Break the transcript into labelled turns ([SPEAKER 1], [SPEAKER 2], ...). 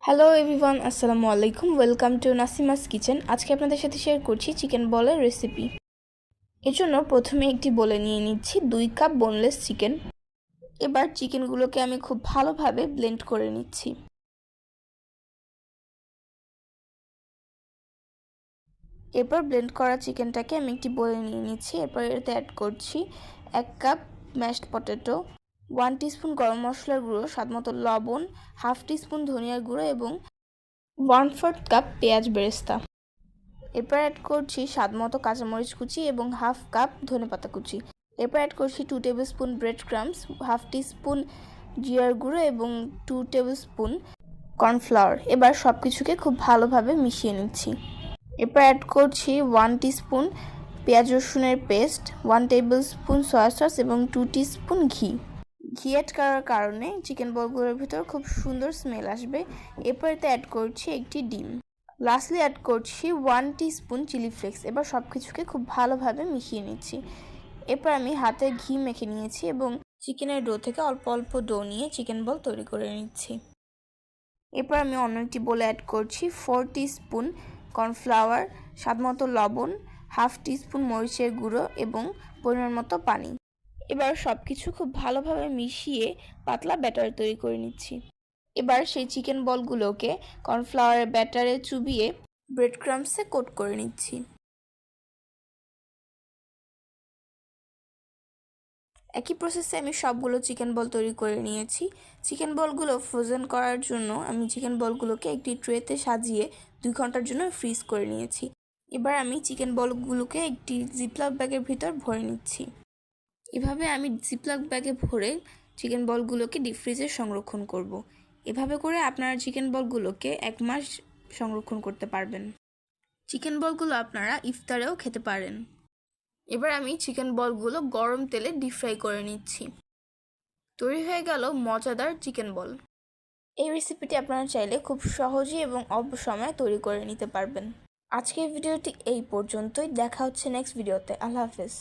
[SPEAKER 1] Hello everyone, আসসালামু আলাইকুম। Welcome to Nasima's kitchen. আজকে আপনাদের সাথে শেয়ার করছি চিকেন বলের রেসিপি। এর জন্য প্রথমে একটি বলে নিয়ে নিচ্ছি 2 কাপ বোনলেস চিকেন। এবার চিকেনগুলোকে আমি খুব ভালোভাবে ব্লেন্ড করে নিচ্ছি। এরপর ব্লেন্ড করা চিকেনটাকে আমি একটি বলে নিয়ে নিচ্ছি। এরপর এতে অ্যাড করছি 1 কাপ ম্যাশড পটেটো, 1 টিস্পুন গরম মশলার গুঁড়ো, স্বাদমতো লবণ, হাফ টিস্পুন ধনিয়ার গুঁড়ো এবং 1/4 কাপ পেঁয়াজ বেরেস্তা। এরপর অ্যাড করছি স্বাদমতো কাঁচামরিচ কুচি এবং হাফ কাপ ধনেপাতা কুচি। এরপর অ্যাড করছি 2 table spoon bread crumbs, half teaspoon জিরার গুঁড়ো এবং 2 টেবিল স্পুন কর্নফ্লাওয়ার। এবার সব কিছুকে খুব ভালোভাবে মিশিয়ে নিচ্ছি। এরপর অ্যাড করছি 1 টিস্পুন পেঁয়াজ রসুনের paste, 1 tablespoon soya sauce এবং 2 টিস্পুন ঘি। ঘি অ্যাড করার কারণে চিকেন বলগুলোর ভিতর খুব সুন্দর স্মেল আসবে। এরপর এতে অ্যাড করছি একটি ডিম। লাস্টলি অ্যাড করছি 1 টিস্পুন চিলি ফ্লেক্স। এবার সব কিছুকে খুব ভালোভাবে মিশিয়ে নিচ্ছি। এরপর আমি হাতে ঘি মেখে নিয়েছি এবং চিকেনের ডো থেকে অল্প অল্প ডো নিয়ে চিকেন বল তৈরি করে নিচ্ছি। এরপর আমি অন্য একটি বলে অ্যাড করছি 4 টিস্পুন কর্নফ্লাওয়ার, স্বাদমতো লবণ, হাফ টিস্পুন মরিচের গুঁড়ো এবং পরিমাণ মতো পানি। এবার সব কিছু খুব ভালোভাবে মিশিয়ে পাতলা ব্যাটার তৈরি করে নিচ্ছি। এবার সেই চিকেন বলগুলোকে কর্নফ্লাওয়ারের ব্যাটারে চুবিয়ে ব্রেড ক্রাম্বসে কোট করে নিচ্ছি। একই প্রসেসে আমি সবগুলো চিকেন বল তৈরি করে নিয়েছি। চিকেন বলগুলো ফ্রোজেন করার জন্য আমি চিকেন বলগুলোকে একটি ট্রেতে সাজিয়ে 2 ঘন্টার জন্য ফ্রিজ করে নিয়েছি। এবার আমি চিকেন বলগুলোকে একটি জিপলক ব্যাগের ভিতর ভরে নিচ্ছি। এভাবে আমি জিপলক ব্যাগে ভরে চিকেন বলগুলোকে ডিপ ফ্রিজে সংরক্ষণ করব। এভাবে করে আপনারা চিকেন বলগুলোকে 1 মাস সংরক্ষণ করতে পারবেন। চিকেন বলগুলো আপনারা ইফতারেও খেতে পারেন। এবার আমি চিকেন বলগুলো গরম তেলে ডিপ ফ্রাই করে নিচ্ছি। তৈরি হয়ে গেল মজাদার চিকেন বল। এই রেসিপিটি আপনারা চাইলে খুব সহজেই এবং অল্প সময়ে তৈরি করে নিতে পারবেন। আজকের ভিডিওটি এই পর্যন্তই। দেখা হচ্ছে নেক্সট ভিডিওতে। আল্লাহ হাফেজ।